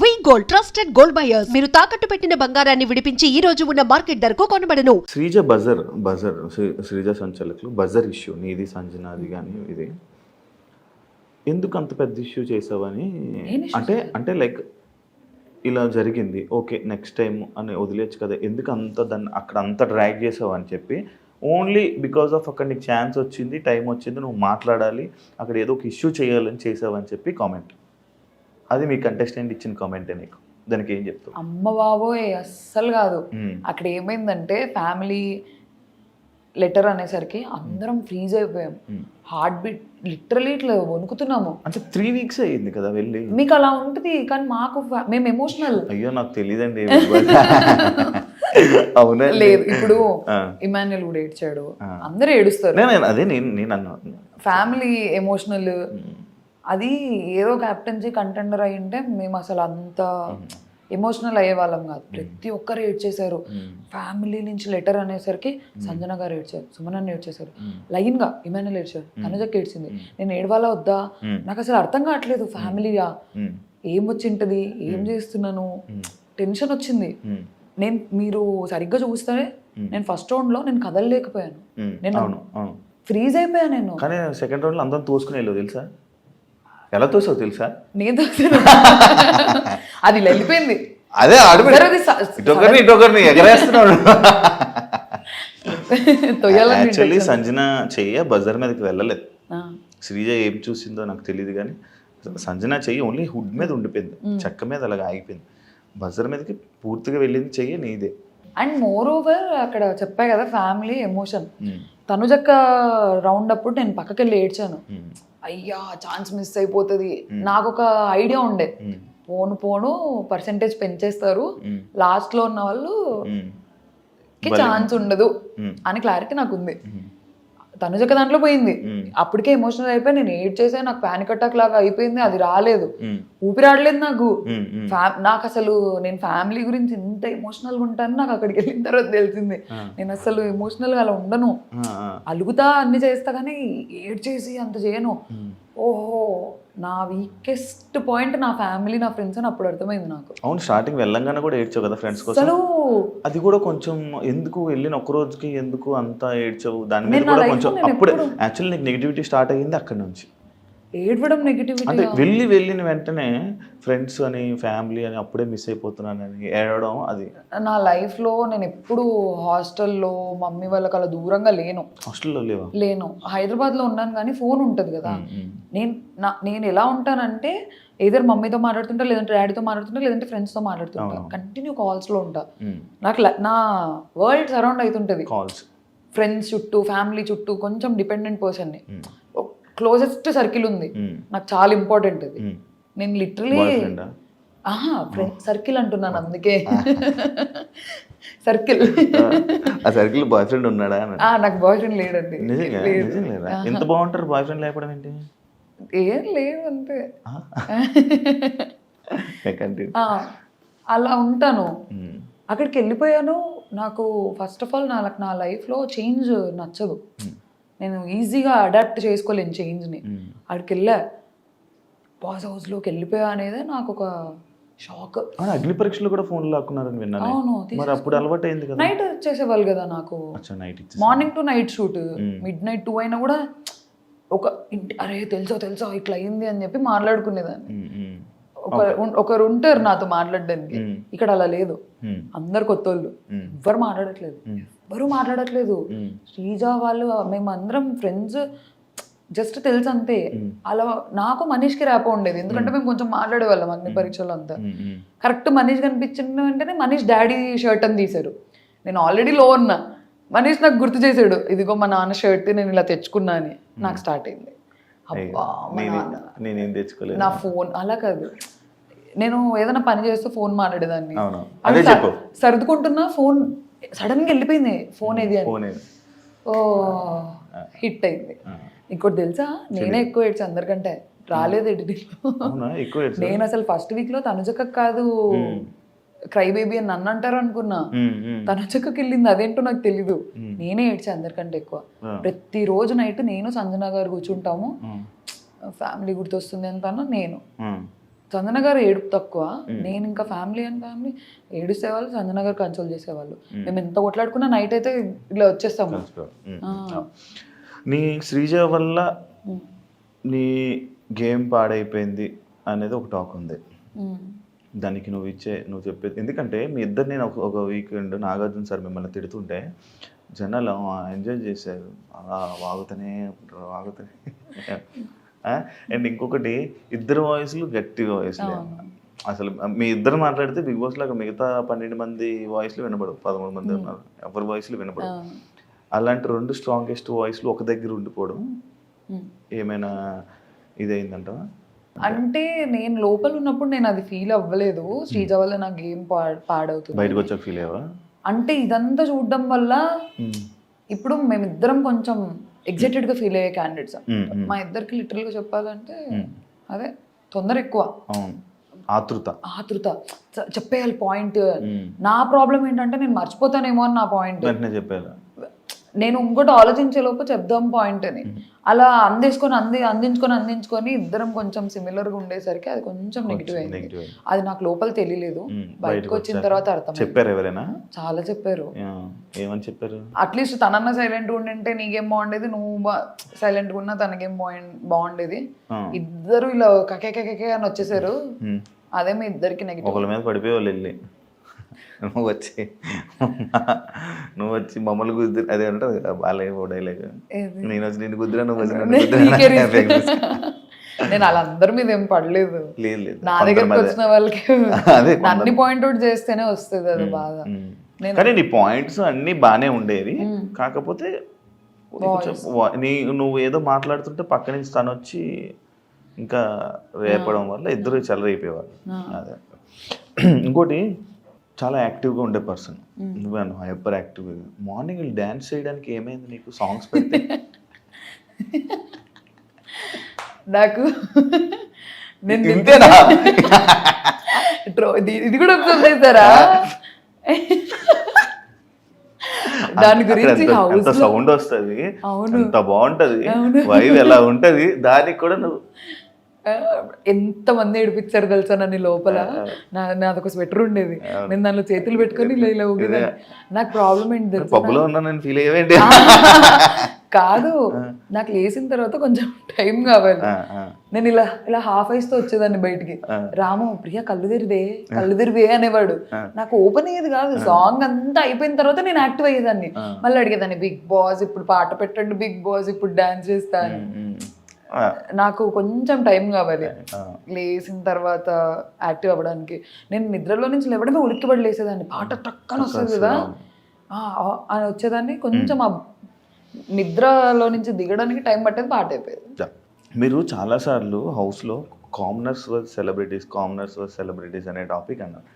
వి gold trusted gold buyers మీరు తాకట్టు పెట్టిన బంగారాన్ని విడిపించి ఈ రోజు ఉన్న మార్కెట్ ధరకు కొనబడను. శ్రీజ బజర్ శ్రీజ సంచలకులు బజర్ ఇష్యూ నీది సంజనాది కానీ ఇది ఎందుకు అంత పెద్ద ఇష్యూ చేసావని అంటే లైక్ ఇలా జరిగింది ఓకే నెక్స్ట్ టైం అని వదిలేచ్చు కదా, ఎందుకు అంత దాన్ని అక్కడ అంత డ్రాగ్ చేసావు అని చెప్పి ఓన్లీ బికాస్ ఆఫ్ అక్కడ నీకు ఛాన్స్ వచ్చింది, టైం వచ్చింది, నువ్వు మాట్లాడాలి, అక్కడ ఏదో ఒక ఇష్యూ చేయాలని చేసావని చెప్పి కామెంట్. అది మీ కంటెస్టెంట్ ఇచ్చిన కామెంటే, నీకు దానికి ఏం చెప్తావు? అమ్మ బాబోయ్ అస్సలు కాదు. అక్కడ ఏమైందంటే ఫ్యామిలీ లెటర్ అనేసరికి అందరం ఫ్రీజ్ అయిపోయాం. హార్ట్ బీట్ లిటరలీ ఇట్లా వణుకుతున్నాము. అంటే 3 weeks అయ్యింది కదా వెళ్ళి. మీకు అలా ఉంటుంది కానీ మాకు మేము ఎమోషనల్. అయ్యో నాకు తెలియదండి. అవునా? లేదు ఇప్పుడు ఇమాన్యుల్ కూడా ఏడ్చాడు, అందరూ ఏడుస్తారు. అదే నేను అన్నా ఫ్యామిలీ ఎమోషనల్. అది ఏదో క్యాప్టెన్సీ కంటెండర్ అయి ఉంటే మేము అసలు అంత ఎమోషనల్ అయ్యే వాళ్ళం కాదు. ప్రతి ఒక్కరు ఏడ్చేశారు. ఫ్యామిలీ నుంచి లెటర్ అనేసరికి సంజన గారు ఏడ్చారు, సుమన్ ఏడ్చేశారు, లైన్ గా ఇమాన్యుల్ ఏడ్చారు, తనుజకి ఏడ్చింది. నేను ఏడవాలా వద్దా నాకు అసలు అర్థం కావట్లేదు. ఫ్యామిలీగా ఏం వచ్చింటది, ఏం చేస్తున్నాను, టెన్షన్ వచ్చింది. మీరు సరిగ్గా చూస్తే నేను ఫస్ట్ రౌండ్ లో నేను కదలలేకపోయాను, నేను ఫ్రీజ్ అయిపోయాను. నేను కానీ సెకండ్ రౌండ్ లో అందరం తోసుకుని వెళ్ళదు తెలుసా? ఎలా తోసావు తెలుసా? నేను అది వెళ్ళిపోయింది. అదే ఇటొకరిని ఎగరేస్తున్నాడు. యాక్చువల్లీ సంజన చెయ్య బజర్ మీదకి వెళ్ళలేదు. శ్రీజ ఏం చూసిందో నాకు తెలియదు కానీ సంజన చెయ్యి ఓన్లీ హుడ్ మీద ఉండిపోయింది, చెక్క మీద అలాగ ఆగిపోయింది. బజర్ మీదకి పూర్తిగా వెళ్ళింది చెయ్యి నీదే. అండ్ మోర్ ఓవర్ అక్కడ చెప్పా కదా ఫ్యామిలీ ఎమోషన్. తనుజక్క రౌండ్ అప్పుడు నేను పక్కకి వెళ్ళి ఏడ్చాను. అయ్యా ఛాన్స్ మిస్ అయిపోతుంది. నాకు ఒక ఐడియా ఉండే, పోను పర్సెంటేజ్ పెంచేస్తారు, లాస్ట్ లో ఉన్న వాళ్ళు ఛాన్స్ ఉండదు అని క్లారిటీ నాకు ఉంది. తనుజక్క దాంట్లో పోయింది, అప్పటికే ఎమోషనల్ అయిపోయి నేను ఏడ్ చేసా, నాకు పానిక్ అటాక్ లాగా అయిపోయింది. అది రాలేదు, ఊపిరాడలేదు నాకు. నాకు అసలు నేను ఫ్యామిలీ గురించి ఎంత ఎమోషనల్ గా ఉంటాను నాకు అక్కడికి వెళ్ళిన తర్వాత తెలిసింది. నేను అసలు ఎమోషనల్ గా అలా ఉండను, అలుగుతా అన్ని చేస్తా కానీ ఏడ్ చేసి అంత చేయను. ఓహో నా వీకెస్ట్ పాయింట్ నా ఫ్యామిలీ నా ఫ్రెండ్స్ అని అప్పుడు అర్థమైంది నాకు. అవును, స్టార్టింగ్ వెళ్ళంగానే కూడా ఏడ్చావు కదా ఫ్రెండ్స్ కోసం. అది కూడా కొంచెం ఎందుకు వెళ్ళిన ఒక్క రోజుకి ఎందుకు అంత ఏడ్చావు? దాని మీద కూడా కొంచెం అప్పుడు యాక్చువల్లీ నీకు నెగిటివిటీ స్టార్ట్ అయ్యింది అక్కడ నుంచి. ఏడవడం నెగిటివిటీ అంటే వెళ్ళిన వెంటనే ఫ్రెండ్స్ అని ఫ్యామిలీ అని అప్పుడే మిస్ అయిపోతున్నానని ఏడవడం. అది నా లైఫ్ లో నేను ఎప్పుడు హాస్టల్లో మమ్మీ వాళ్ళకి అలా దూరంగా లేను. హాస్టల్లో లేను, హైదరాబాద్ లో ఉన్నాను కానీ ఫోన్ ఉంటది కదా. నేను ఎలా ఉంటానంటే ఏదర్ మమ్మీతో మాట్లాడుతుంటా, లేదంటే డాడీతో మాట్లాడుతుంటా, లేదంటే ఫ్రెండ్స్ తో మాట్లాడుతుంటా, కంటిన్యూ కాల్స్ లో ఉంటా. నాకు నా వరల్డ్ సరౌండ్ అవుతుంటది, ఫ్రెండ్స్ చుట్టూ ఫ్యామిలీ చుట్టూ. కొంచెం డిపెండెంట్ పర్సన్ ని, క్లోజెస్ట్ సర్కిల్ ఉంది నాకు, చాలా ఇంపార్టెంట్ అది. నేను లిటరలీ ఫ్రెండ్ సర్కిల్ అంటున్నాను అందుకే. సర్కిల్ బాయ్ ఫ్రెండ్ ఉన్నాడా? నాకు బాయ్ ఫ్రెండ్ లేడండి. ఎంత బాగుంటారు బాయ్ ఫ్రెండ్ లేకపోవడం ఏంటి? ఏం లేదు అంతే, అలా ఉంటాను. అక్కడికి వెళ్ళిపోయాను. నాకు ఫస్ట్ ఆఫ్ ఆల్ నా లైఫ్లో చేంజ్ నచ్చదు. నేను ఈజీగా అడాప్ట్ చేసుకోలేను చేంజ్ని. అక్కడికి వెళ్ళా, బాస్ హౌస్లోకి వెళ్ళిపోయా అనేది నాకు ఒక షాక్. అగ్ని పరీక్షలు కూడా ఫోన్ లాక్కున్నారని విన్నాను. అవును, మరి అప్పుడు అలవాటు అయింది కదా. నైట్ చేసేవాళ్ళు కదా నాకు, morning to night shoot, mid night 2 అయినా కూడా ఒక అరే తెలుసా ఇట్లా అయింది అని చెప్పి మాట్లాడుకునేదాన్ని. ఒకరు ఉంటారు నాతో మాట్లాడడానికి. ఇక్కడ అలా లేదు, అందరు కొత్త వాళ్ళు, ఎవరు మాట్లాడట్లేదు. శ్రీజ వాళ్ళు మేము అందరం ఫ్రెండ్స్, జస్ట్ తెలుసు అంతే. అలా నాకు మనీష్కి ర్యాపో ఉండేది, ఎందుకంటే మేము కొంచెం మాట్లాడేవాళ్ళం అగ్ని పరీక్షలు అంతా. కరెక్ట్ మనీష్ కనిపించిన వెంటనే మనీష్ డాడీ షర్ట్ అని తీశారు. నేను ఆల్రెడీ లో ఉన్నా, మనీష్ నాకు గుర్తు చేశాడు, ఇదిగో మా నాన్న షర్ట్ నేను ఇలా తెచ్చుకున్నా అని. నాకు స్టార్ట్ అయింది, అబ్బా నా ఫోన్. అలా కాదు, నేను ఏదైనా పని చేస్తూ ఫోన్ మాట్లాడేదాన్ని, సర్దుకుంటున్నా ఫోన్ సడన్ గా వెళ్ళిపోయింది ఫోన్ ఏది అని. ఓ హిట్ అయింది. ఇంకోటి తెలుసా, నేనే ఎక్కువ ఏడ్చా అందరికంటే. రాలేదు ఎడిటింగ్. నేను అసలు ఫస్ట్ వీక్ లో తనుజక్క కాదు క్రై బేబీ అని నన్ను అంటారు అనుకున్నా, తనుజక్కకి వెళ్ళింది అదేంటో నాకు తెలీదు. నేనే ఏడ్చా అందరికంటే ఎక్కువ. ప్రతిరోజు నైట్ నేను సంజన గారు కూర్చుంటాము, ఫ్యామిలీ గుర్తొస్తుంది అంటాను నేను. సంజన గారు ఏడుపు తక్కువ, నేను ఇంకా ఫ్యామిలీ ఏడుసేవాళ్ళు, సంజన గారు కన్సోల్ చేసేవాళ్ళు. మేము ఎంత కొట్లాడుకున్నా నైట్ అయితే ఇలా వచ్చేస్తాము. నీ శ్రీజ వల్ల నీ గేమ్ పాడైపోయింది అనేది ఒక టాక్ ఉంది. దానికి నువ్వు చెప్పేది ఎందుకంటే మీ ఇద్దరు నేను ఒక వీకెండ్ నాగార్జున సార్ మిమ్మల్ని తిడుతుంటే జనాలు ఎంజాయ్ చేశారు, అలా వాగుతూనే అండ్ ఇంకొకటి ఇద్దరు వాయిస్లు గట్టి వాయిస్లే. అసలు మీ ఇద్దరు మాట్లాడితే బిగ్ బాస్ లాగా మిగతా 12 మంది వాయిస్లు వినపడవు, 13 మంది ఉన్నారు, ఎవరి వాయిస్లు వినపడవు. అలాంటి 2 స్ట్రాంగెస్ట్ వాయిస్లు ఒక దగ్గర ఉండిపోవడం ఏమైనా ఇదైందంటావా? అంటే నేను లోపల ఉన్నప్పుడు నేను అది ఫీల్ అవ్వలేదు, శ్రీజ వల్ల నా గేమ్ పాడవుతుంది. బయటకు వచ్చాక ఫీల్ అయ్యావా? అంటే ఇదంతా చూడడం వల్ల ఇప్పుడు మేమిద్దరం కొంచెం ఎగ్జైటెడ్ గా ఫీల్ అయ్యే క్యాండిడేట్స్. మా ఇద్దరికి లిటరల్ గా చెప్పాలంటే అదే తొందర ఎక్కువ, ఆతృత చెప్పేయాలి పాయింట్. నా ప్రాబ్లం ఏంటంటే నేను మర్చిపోతానేమో అని నా పాయింట్ చెప్పాలి. నేను ఇంకోటి ఆలోచించే లోపు చెప్దాం పాయింట్ అని అలా అందించుకొని ఇద్దరం కొంచెం సిమిలర్ గా ఉండేసరికి అది కొంచెం నెగిటివ్ అయింది. అది నాకు లోపల తెలియలేదు, బయటకు వచ్చిన తర్వాత అర్థం. చెప్పారు ఎవరైనా? చాలా చెప్పారు. ఏమని చెప్పారు? అట్లీస్ట్ తనన్న సైలెంట్ గా ఉండింటే నీకేం బాగుండేది, నువ్వు సైలెంట్ గా ఉన్నా తనకేం బాగుండేది. ఇద్దరు ఇలా కకే అని వచ్చేసారు. అదే మీ ఇద్దరికి నెగిటివ్. ఒకళ్ళ మీద పడిపోయేవాళ్ళు వెళ్ళి నువ్వు వచ్చి మమ్మల్ని గుద్దు అదే ఉంటుంది బాలయ్య డైలాగ్, నేను వచ్చి నేను గుద్దురా నువ్వు వచ్చి. నేను వాళ్ళందరి మీద ఏం పడలేదు, లేదు నా దగ్గరకు వచ్చిన వాళ్ళకి అన్ని పాయింట్ అవుట్ చేస్తేనే వస్తుంది అది బాగా. కానీ నీ పాయింట్స్ అన్ని బానే ఉండేవి, కాకపోతే నువ్వు ఏదో మాట్లాడుతుంటే పక్క నుంచి తను వచ్చి ఇంకా రేపడం వల్ల ఇద్దరు చెలరైపోయేవాళ్ళు. అదే ఇంకోటి చాలా యాక్టివ్గా ఉండే పర్సన్ నువ్వే, హైపర్ యాక్టివ్. మార్నింగ్ డ్యాన్స్ చేయడానికి ఏమైంది నీకు? సాంగ్స్ పెడితే నాకు ఇంతేనా? ఇది కూడా అబ్జర్వ్ చేస్తారా? దాని గురించి సౌండ్ వస్తుంది, అంత బాగుంటది, వైబ్ ఎలా ఉంటది, దానికి కూడా నువ్వు ఎంత మంది ఏడిపించారు తెలుసా నన్ను లోపల. నాదొక స్వెటర్ ఉండేది, నేను దానిలో చేతులు పెట్టుకొని ఇలా ఊగేదాన్ని. నాకు ప్రాబ్లం ఏంటి తెలుసా? కాదు, నాకు లేచిన తర్వాత కొంచెం టైం కావాలి. నేను ఇలా హాఫ్ ఐస్ తో వచ్చేదాన్ని బయటికి. రాము ప్రియా కళ్ళు తెరివే అనేవాడు. నాకు ఓపెన్ అయ్యేది కాదు. సాంగ్ అంతా అయిపోయిన తర్వాత నేను యాక్టివ్ అయ్యేదాన్ని. మళ్ళీ అడిగేదాన్ని, బిగ్ బాస్ ఇప్పుడు పాట పెట్టండి, బిగ్ బాస్ ఇప్పుడు డాన్స్ చేస్తాను. నాకు కొంచెం టైం కావాలి లేచిన తర్వాత యాక్టివ్ అవ్వడానికి. నేను నిద్రలో నుంచి లేవడమే ఉలిక్కిపడి లేసేదాన్ని. పాట టక్కన వస్తుంది కదా అని వచ్చేదాన్ని. కొంచెం నిద్రలో నుంచి దిగడానికి టైం పట్టేది, పాట అయిపోయేది. మీరు చాలాసార్లు హౌస్లో కామనర్స్ వర్సెస్ సెలబ్రిటీస్ అనే టాపిక్ అన్నారు.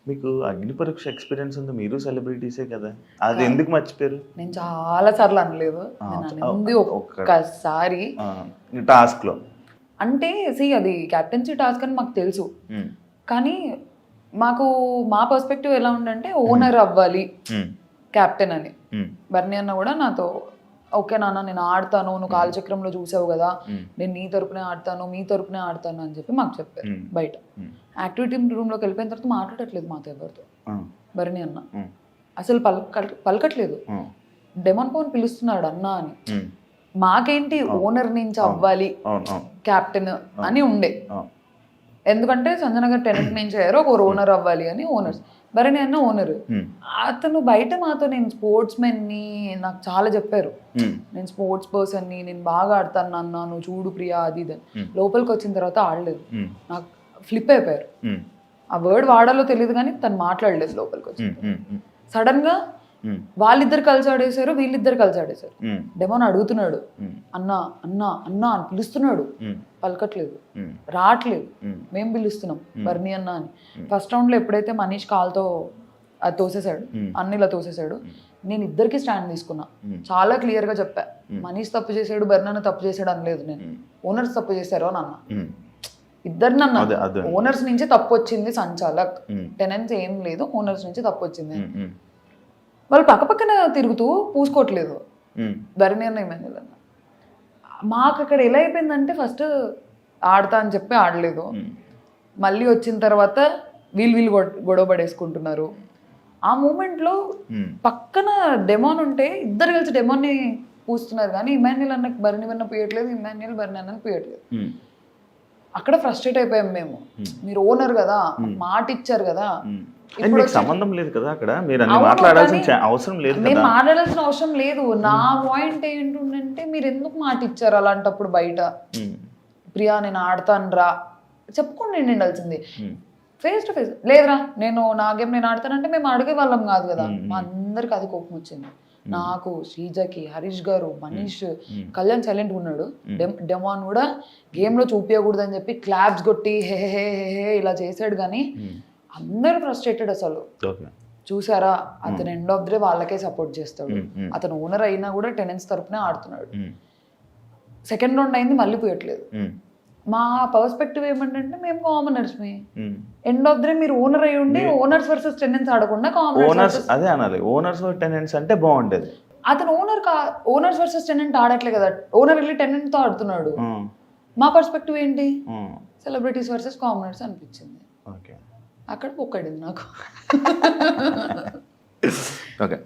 మీకు అగ్ని పరీక్ష ఎక్స్పీరియన్స్ ఉంది, మీరు సెలబ్రిటీసే కదా, అది ఎందుకు మర్చిపోయారు? నేను చాలా సార్లు అనలేదు, ఒక్కసారి టాస్క్ లో. అంటే అది క్యాప్టెన్సీ టాస్క్ అని మాకు తెలుసు, కానీ మాకు మా పర్స్పెక్టివ్ ఎలా ఉందంటే ఓనర్ అవ్వాలి క్యాప్టెన్ అని. బర్నీ అన్న కూడా నాతో ఓకే నాన్న నేను ఆడతాను, నువ్వు కాలచక్రంలో చూసావు కదా, నేను నీ తరపునే ఆడతాను, మీ తరపునే ఆడతాను అని చెప్పి మాకు చెప్పారు. బయట యాక్టివిటీ రూమ్ లోకి వెళ్ళిపోయిన తర్వాత మాట్లాడట్లేదు మాతో ఎవరితో. బర్నీ అన్న అసలు పలకట్లేదు. డెమన్ పవన్ పిలుస్తున్నాడు అన్న అని. మాకేంటి ఓనర్ నుంచి అవ్వాలి క్యాప్టెన్ అని ఉండే, ఎందుకంటే సంజన గారు టెనెంట్ నుంచి అయ్యారు, ఒక ఓనర్ అవ్వాలి అని. ఓనర్స్ భరణి అన్న ఓనర్. అతను బయట మాతో నేను స్పోర్ట్స్ మెన్ ని నాకు చాలా చెప్పారు, నేను స్పోర్ట్స్ పర్సన్ ని, నేను బాగా ఆడతాను నాన్న, నువ్వు చూడు ప్రియా అది ఇది. లోపలికి వచ్చిన తర్వాత ఆడలేదు, నాకు ఫ్లిప్ అయిపోయారు. ఆ వర్డ్ వాడాలో తెలియదు కానీ తను మాట్లాడలేదు లోపలికి వచ్చి. సడన్ గా వాళ్ళిద్దరు కలిసి ఆడేశారు, వీళ్ళిద్దరు కలిసి ఆడేశారు. డెమోన్ అడుగుతున్నాడు అన్నా అన్నా అన్నా అని పిలుస్తున్నాడు, పలకట్లేదు, రావట్లేదు. మేము పిలుస్తున్నాం బర్నీ అన్న అని. ఫస్ట్ రౌండ్ లో ఎప్పుడైతే మనీష్ కాల్తో అది తోసేశాడు, అన్నిలా తోసేశాడు, నేను ఇద్దరికి స్టాండ్ తీసుకున్నా. చాలా క్లియర్ గా చెప్పా, మనీష్ తప్పు చేశాడు, బర్నీ అన్న తప్పు చేశాడు అనలేదు నేను. ఓనర్స్ తప్పు చేశారు అని అన్నా. ఇద్దరిని అన్నా. ఓనర్స్ నుంచి తప్పు వచ్చింది, సంచాలక్ టెనెన్స్ ఏం లేదు, ఓనర్స్ నుంచి తప్పు వచ్చింది. వాళ్ళు పక్కపక్కన తిరుగుతూ పూసుకోవట్లేదు. ధరణి అన్న ఏమైంది అన్న. మాకు అక్కడ ఎలా అయిపోయిందంటే ఫస్ట్ ఆడతా అని చెప్పి ఆడలేదు, మళ్ళీ వచ్చిన తర్వాత వీళ్ళు గొడవ పడేసుకుంటున్నారు. ఆ మూమెంట్లో పక్కన డెమాన్ ఉంటే ఇద్దరు కలిసి డెమాన్ని పూస్తున్నారు, కానీ ఇమాన్యుల్ అన్నకి భరణి వన్న పూయట్లేదు, ఇమాన్యుల్ భరణి అన్నకి పూయట్లేదు. అక్కడ ఫ్రస్ట్రేట్ అయిపోయాం మేము. మీరు ఓనర్ కదా, మాట ఇచ్చారు కదా, సంబంధం లేదు కదా అక్కడ, మీరు అన్ని మాట్లాడాల్సిన అవసరం లేదు. మేము మాట్లాడాల్సిన అవసరం లేదు. నా పాయింట్ ఏంటంటే మీరు ఎందుకు మాట ఇచ్చారు అలాంటప్పుడు బయట? ప్రియా నేను ఆడతాను రా చెప్పుకోండి ఉండాల్సింది. ఫేస్ టు ఫేస్ లేదురా నేను నా గేమ్ నేను ఆడతానంటే మేము అడిగే వాళ్ళం కాదు కదా. మా అందరికి అది కోపం వచ్చింది. నాకు, శ్రీజకి, హరీష్ గారు, మనీష్, కళ్యాణ్ సైలెంట్ ఉన్నాడు. డెమాన్ కూడా గేమ్ లో చూపించకూడదు అని చెప్పి క్లాప్స్ కొట్టి హే హే హే ఇలా చేసాడు. కానీ అందరూ ఫ్రస్ట్రేటెడ్ అసలు. చూసారా, అతను ఎండ్ ఆఫ్ ది డే వాళ్ళకే సపోర్ట్ చేస్తాడు. అతను ఓనర్ అయినా కూడా టెనెంట్స్ తరపునే ఆడుతున్నాడు. సెకండ్ రౌండ్ అయింది, మళ్ళీ పోయట్లేదు. మా పర్స్పెక్టివ్ ఏమంటే మేము commoners, end of the day మీరు ఓనర్ అయి ఉండి ఓనర్స్ వర్సెస్ టెనెంట్స్ ఆడకుండా కామనర్స్ అదే అనాలి. ఓనర్స్ టెనెంట్స్ అంటే బాగుంటది. అతను ఓనర్స్ వర్సెస్ టెనెంట్ ఆడట్లే కదా, ఓనర్ వెళ్ళి టెనెంట్ తో ఆడుతున్నాడు. మా పర్స్పెక్టివ్ ఏంటి, సెలబ్రిటీస్ వర్సెస్ కామనర్స్ అనిపించింది. అక్కడ ఒక్కడింది నాకు. ఓకే.